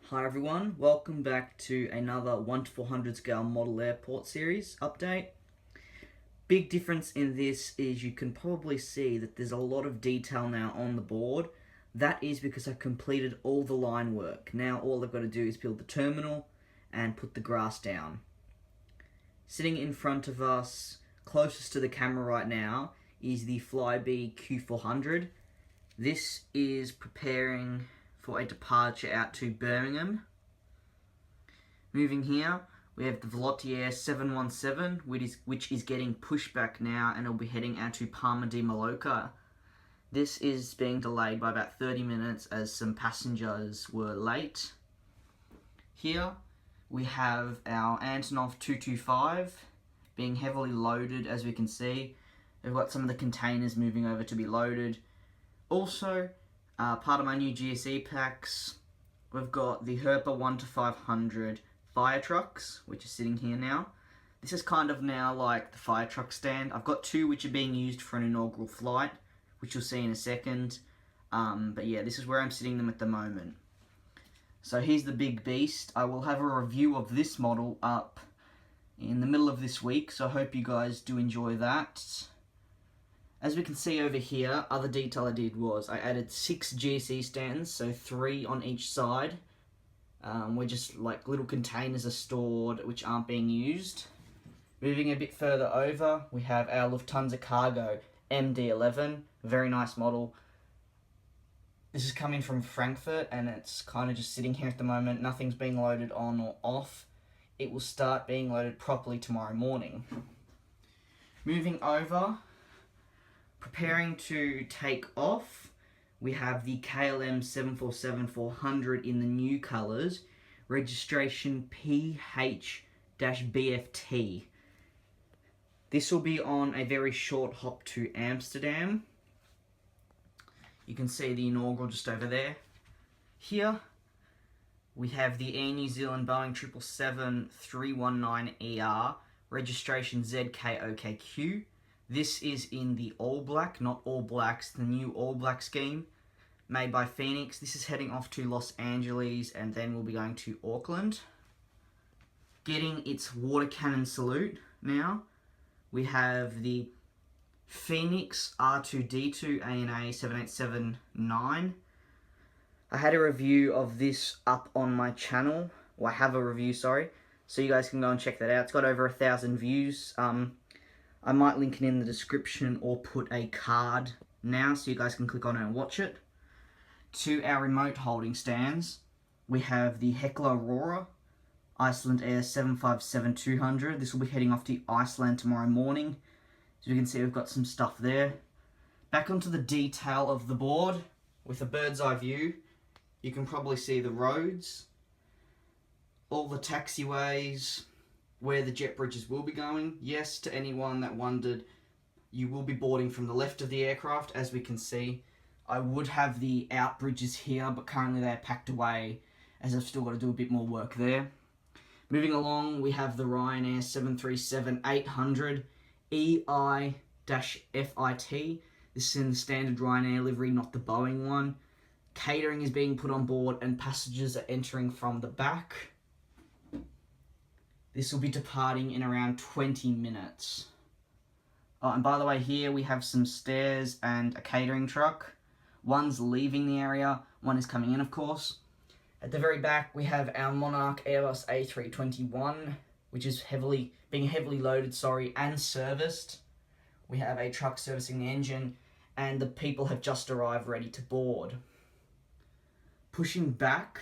Hi everyone, welcome back to another 1 to 400 scale model airport series update. Big difference in this is you can probably see that there's a lot of detail now on the board. That is because I completed all the line work. Now all I've got to do is build the terminal and put the grass down. Sitting in front of us, closest to the camera right now, is the Flybe Q400. This is preparing for a departure out to Birmingham. Moving here, we have the Volotea 717, which is getting pushed back now and it'll be heading out to Palma de Mallorca. This is being delayed by about 30 minutes as some passengers were late. Here we have our Antonov 225 being heavily loaded, as we can see. We've got some of the containers moving over to be loaded. Also, part of my new GSE packs, we've got the Herpa 1 to 500 fire trucks, which is sitting here now. This is kind of now like the fire truck stand. I've got two which are being used for an inaugural flight, which you'll see in a second. But yeah, this is where I'm sitting them at the moment. So here's the big beast. I will have a review of this model up in the middle of this week, so I hope you guys do enjoy that. As we can see over here, other detail I did was I added 6 GSE stands, so 3 on each side, where just like little containers are stored which aren't being used. Moving a bit further over, we have our Lufthansa Cargo MD-11, very nice model. This is coming from Frankfurt and it's kind of just sitting here at the moment. Nothing's being loaded on or off. It will start being loaded properly tomorrow morning. Moving over, preparing to take off, we have the KLM 747-400 in the new colours, registration PH-BFT. This will be on a very short hop to Amsterdam. You can see the inaugural just over there. Here we have the Air New Zealand Boeing 777-319ER, registration ZKOKQ. This is in the all black, not all blacks, the new all black scheme made by Phoenix. This is heading off to Los Angeles and then we'll be going to Auckland. Getting its water cannon salute now, we have the Phoenix R2D2 ANA 7879. I had a review of this up on my channel. Well, I have a review, sorry. So you guys can go and check that out. It's got over 1,000 views. I might link it in the description or put a card now so you guys can click on it and watch it. To our remote holding stands, we have the Hekla Aurora, Icelandair 757-200. This will be heading off to Iceland tomorrow morning. As you can see, we've got some stuff there. Back onto the detail of the board with a bird's eye view. You can probably see the roads, all the taxiways, where the jet bridges will be going. Yes, to anyone that wondered, you will be boarding from the left of the aircraft, as we can see. I would have the out bridges here, but currently they're packed away, as I've still got to do a bit more work there. Moving along, we have the Ryanair 737-800 EI-FIT. This is in the standard Ryanair livery, not the Boeing one. Catering is being put on board and passengers are entering from the back. This will be departing in around 20 minutes. Oh, and by the way, here we have some stairs and a catering truck. One's leaving the area, one is coming in, of course. At the very back, we have our Monarch Airbus A321, which is being heavily loaded, and serviced. We have a truck servicing the engine, and the people have just arrived ready to board. Pushing back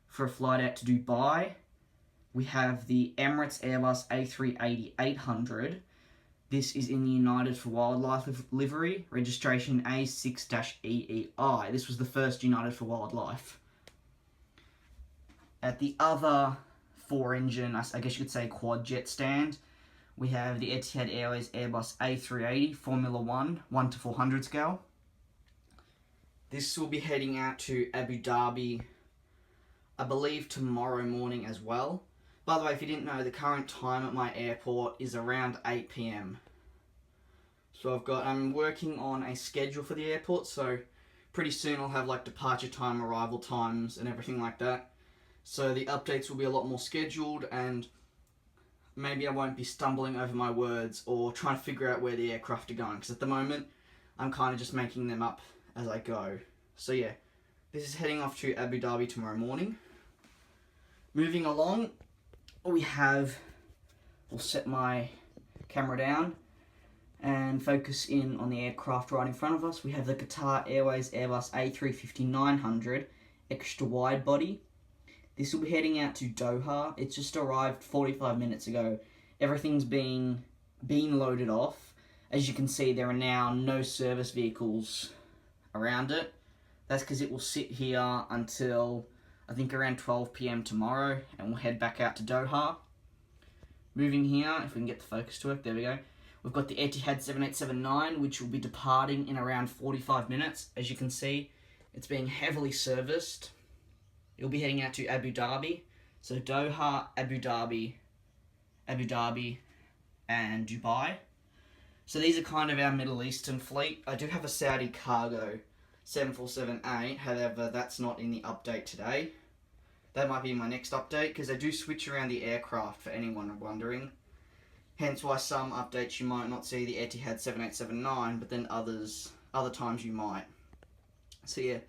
for a flight out to Dubai, we have the Emirates Airbus A380-800. This is in the United for Wildlife livery, registration A6-EEI. This was the first United for Wildlife. At the other 4-engine, I guess you could say quad jet stand, we have the Etihad Airways Airbus A380 Formula 1 to 400 scale. This will be heading out to Abu Dhabi, I believe tomorrow morning as well. By the way, if you didn't know, the current time at my airport is around 8 PM. So I'm working on a schedule for the airport, so pretty soon I'll have like departure time, arrival times, and everything like that. So the updates will be a lot more scheduled, and maybe I won't be stumbling over my words or trying to figure out where the aircraft are going, because at the moment I'm kind of just making them up as I go. So yeah, this is heading off to Abu Dhabi tomorrow morning. Moving along, we'll set my camera down and focus in on the aircraft right in front of us. We have the Qatar Airways Airbus A350-900 extra wide body. This will be heading out to Doha. It's just arrived 45 minutes ago. Everything's been loaded off. As you can see, there are now no service vehicles around it. That's because it will sit here until I think around 12 PM tomorrow, and we'll head back out to Doha. Moving here, if we can get the focus to it, there we go. We've got the Etihad 7879, which will be departing in around 45 minutes. As you can see, it's being heavily serviced. It'll be heading out to Abu Dhabi. So Doha, Abu Dhabi, and Dubai. So these are kind of our Middle Eastern fleet. I do have a Saudi cargo 747-8, however, that's not in the update today. That might be my next update, because I do switch around the aircraft for anyone wondering. Hence why some updates you might not see the Etihad 7879, but then other times you might. So yeah,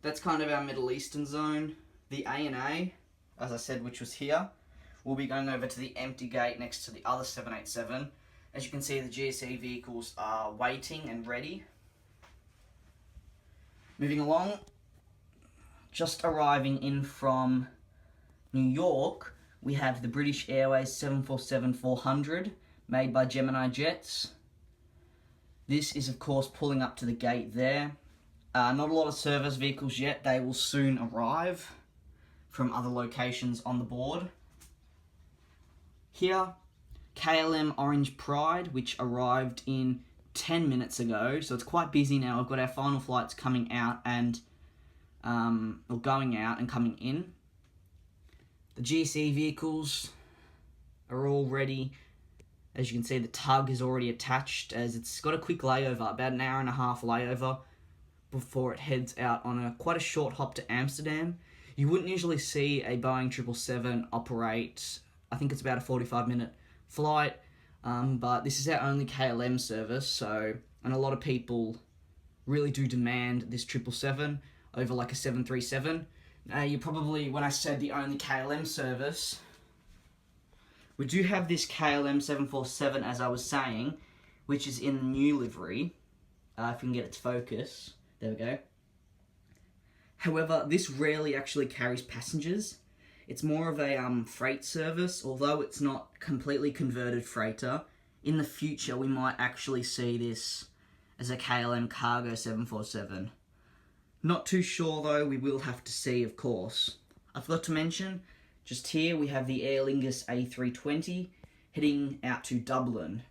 that's kind of our Middle Eastern zone. The ANA, as I said, which was here, will be going over to the empty gate next to the other 787. As you can see, the GSE vehicles are waiting and ready. Moving along, just arriving in from New York, we have the British Airways 747-400, made by GeminiJets. This is, of course, pulling up to the gate there. Not a lot of service vehicles yet. They will soon arrive from other locations on the board. Here, KLM Orange Pride, which arrived in 10 minutes ago, so it's quite busy now. We've got our final flights coming out and or going out and coming in. The GC vehicles are all ready. As you can see, the tug is already attached, as it's got a quick layover, about an hour and a half layover before it heads out on quite a short hop to Amsterdam. You wouldn't usually see a Boeing 777 operate, I think it's about a 45-minute flight, but this is our only KLM service, and a lot of people really do demand this 777 over like a 737. You probably, when I said the only KLM service, we do have this KLM 747, as I was saying, which is in the new livery. If we can get its focus, there we go. However, this rarely actually carries passengers. It's more of a freight service, although it's not completely converted freighter. In the future, we might actually see this as a KLM cargo 747. Not too sure though, we will have to see, of course. I forgot to mention, just here we have the Aer Lingus A320 heading out to Dublin.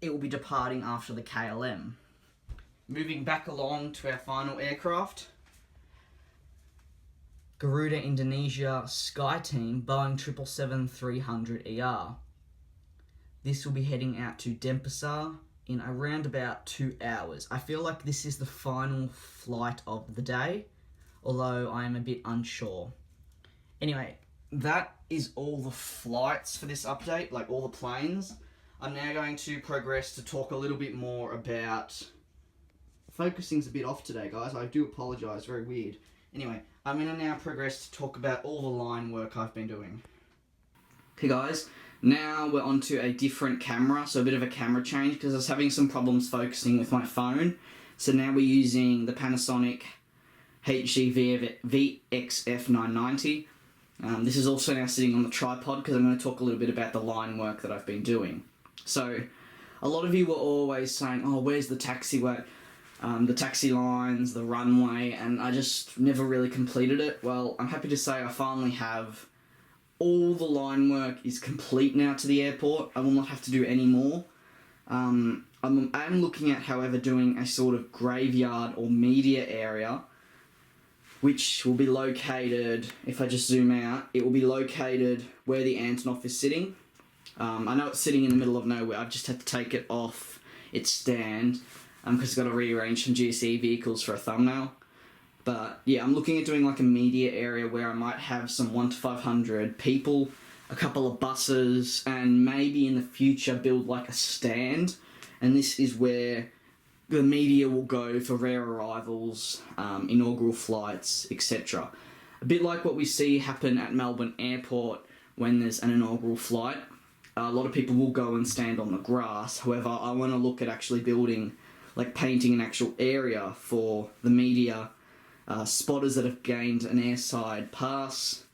It will be departing after the KLM. Moving back along to our final aircraft. Garuda Indonesia SkyTeam Boeing 777-300ER. This will be heading out to Denpasar in around about 2 hours. I feel like this is the final flight of the day, although I am a bit unsure. Anyway, that is all the flights for this update, like all the planes. I'm now going to progress to talk a little bit more about... Focusing's a bit off today, guys. I do apologise, very weird. Anyway, I'm going to now progress to talk about all the line work I've been doing. Okay guys, now we're onto a different camera, so a bit of a camera change, because I was having some problems focusing with my phone. So now we're using the Panasonic HD VXF990. This is also now sitting on the tripod, because I'm going to talk a little bit about the line work that I've been doing. So, a lot of you were always saying, oh, where's the taxiway? The taxi lines, the runway, and I just never really completed it. Well, I'm happy to say I finally have. All the line work is complete now to the airport. I will not have to do any more. I'm looking at, however, doing a sort of graveyard or media area, which will be located, if I just zoom out, it will be located where the Antonov is sitting. I know it's sitting in the middle of nowhere. I've just had to take it off its stand, because I've got to rearrange some GSE vehicles for a thumbnail. But yeah, I'm looking at doing like a media area where I might have some 1 to 500 people, a couple of buses, and maybe in the future build like a stand. And this is where the media will go for rare arrivals, inaugural flights, etc. A bit like what we see happen at Melbourne Airport when there's an inaugural flight. A lot of people will go and stand on the grass. However, I want to look at actually building, like painting an actual area for the media, spotters that have gained an airside pass,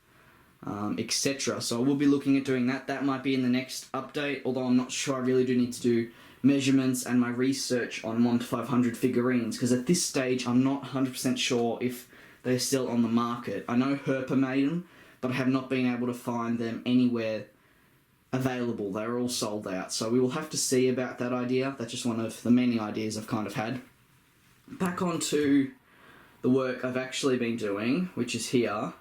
etc. So I will be looking at doing that. That might be in the next update, although I'm not sure. I really do need to do measurements and my research on 1 to 500 figurines, because at this stage I'm not 100% sure if they're still on the market. I know Herpa made them, but I have not been able to find them anywhere available. They're all sold out, so we will have to see about that idea. That's just one of the many ideas I've kind of had. Back onto the work I've actually been doing, which is here.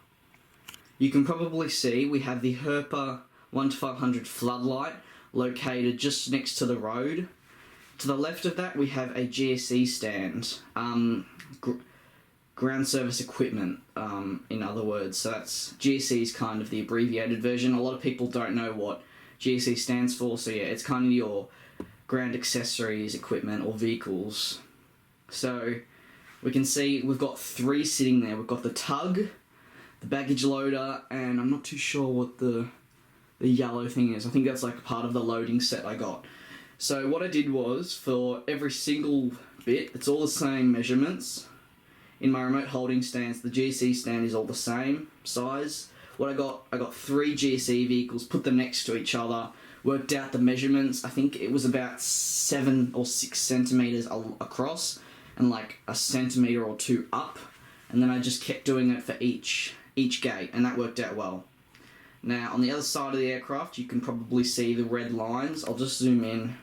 You can probably see we have the Herpa 1 to 500 floodlight located just next to the road. To the left of that we have a GSE stand, ground service equipment, in other words. So that's GSE is kind of the abbreviated version. A lot of people don't know what GSE stands for, so yeah, it's kind of your ground accessories, equipment, or vehicles. So we can see we've got 3 sitting there. We've got the tug, the baggage loader, and I'm not too sure what the yellow thing is. I think that's like part of the loading set I got. So what I did was, for every single bit, it's all the same measurements. In my remote holding stands, the GSE stand is all the same size. What I got 3 GSE vehicles, put them next to each other, worked out the measurements. I think it was about 7 or 6 centimeters across and like a centimeter or 2 up. And then I just kept doing it for each gate, and that worked out well. Now, on the other side of the aircraft, you can probably see the red lines. I'll just zoom in.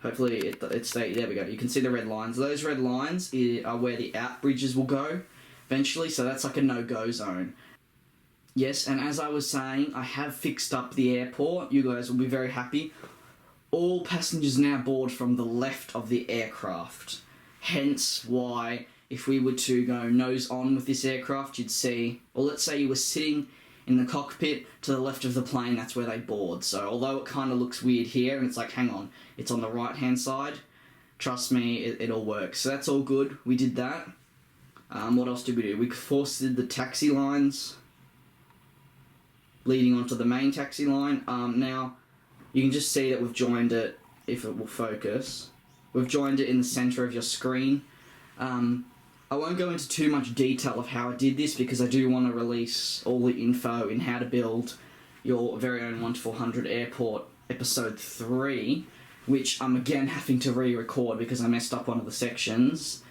Hopefully it stays. There we go. You can see the red lines. Those red lines are where the out bridges will go eventually, so that's like a no-go zone. Yes, and as I was saying, I have fixed up the airport. You guys will be very happy. All passengers now board from the left of the aircraft. Hence why, if we were to go nose on with this aircraft, you'd see, or let's say you were sitting in the cockpit, to the left of the plane, that's where they board. So although it kind of looks weird here, and it's like, hang on, it's on the right-hand side, trust me, it all works. So that's all good. We did that. What else did we do? We forested the taxi lines leading onto the main taxi line. Now, you can just see that we've joined it, if it will focus. We've joined it in the centre of your screen. I won't go into too much detail of how I did this, because I do want to release all the info in how to build your very own 1 to 400 airport episode 3, which I'm again having to re-record because I messed up one of the sections.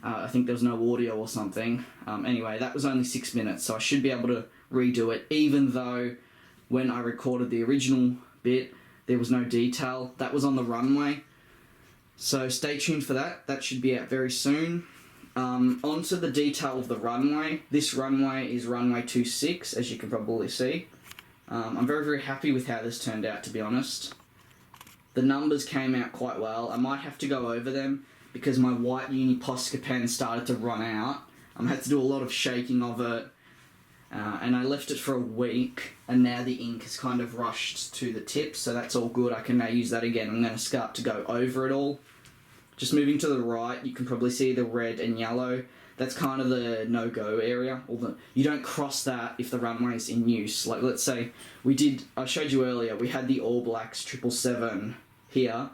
I think there was no audio or something. Anyway, that was only 6 minutes, so I should be able to redo it, even though when I recorded the original bit, there was no detail. That was on the runway. So stay tuned for that. That should be out very soon. Onto the detail of the runway. This runway is runway 26, as you can probably see. I'm very, very happy with how this turned out, to be honest. The numbers came out quite well. I might have to go over them because my white uni Posca pen started to run out. I had to do a lot of shaking of it, and I left it for a week, and now the ink has kind of rushed to the tip, so that's all good. I can now use that again. I'm going to start to go over it all. Just moving to the right, you can probably see the red and yellow. That's kind of the no-go area. You don't cross that if the runway is in use. Like, let's say I showed you earlier, we had the All Blacks 777 here,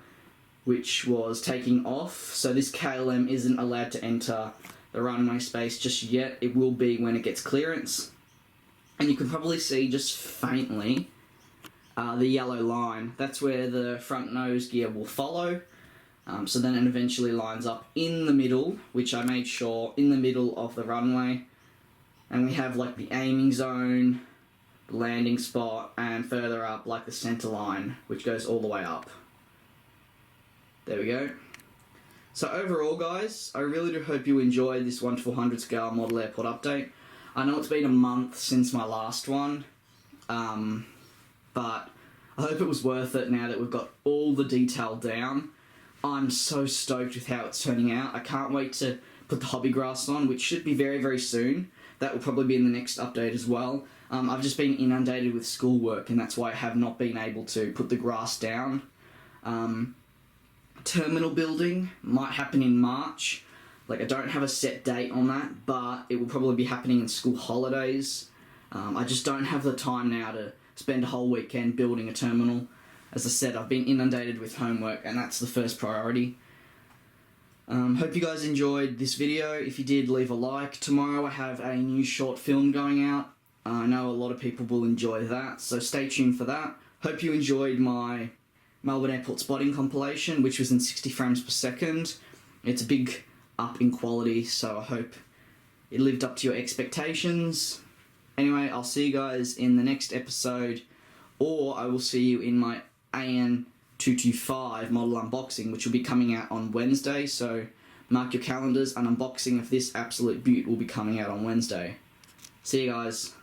which was taking off. So this KLM isn't allowed to enter the runway space just yet. It will be when it gets clearance. And you can probably see just faintly the yellow line. That's where the front nose gear will follow. So then it eventually lines up in the middle, which I made sure, in the middle of the runway. And we have like the aiming zone, the landing spot, and further up like the center line, which goes all the way up. There we go. So overall, guys, I really do hope you enjoyed this 1 to 400 scale model airport update. I know it's been a month since my last one, but I hope it was worth it now that we've got all the detail down. I'm so stoked with how it's turning out. I can't wait to put the hobby grass on, which should be very, very soon. That will probably be in the next update as well. I've just been inundated with schoolwork, and that's why I have not been able to put the grass down. Terminal building might happen in March. Like, I don't have a set date on that, but it will probably be happening in school holidays. I just don't have the time now to spend a whole weekend building a terminal. As I said, I've been inundated with homework, and that's the first priority. Hope you guys enjoyed this video. If you did, leave a like. Tomorrow I have a new short film going out. I know a lot of people will enjoy that, so stay tuned for that. Hope you enjoyed my Melbourne Airport spotting compilation, which was in 60 frames per second. It's a big up in quality, so I hope it lived up to your expectations. Anyway, I'll see you guys in the next episode, or I will see you in my AN225 model unboxing, which will be coming out on Wednesday, so mark your calendars. An unboxing of this absolute beaut will be coming out on Wednesday. See you guys.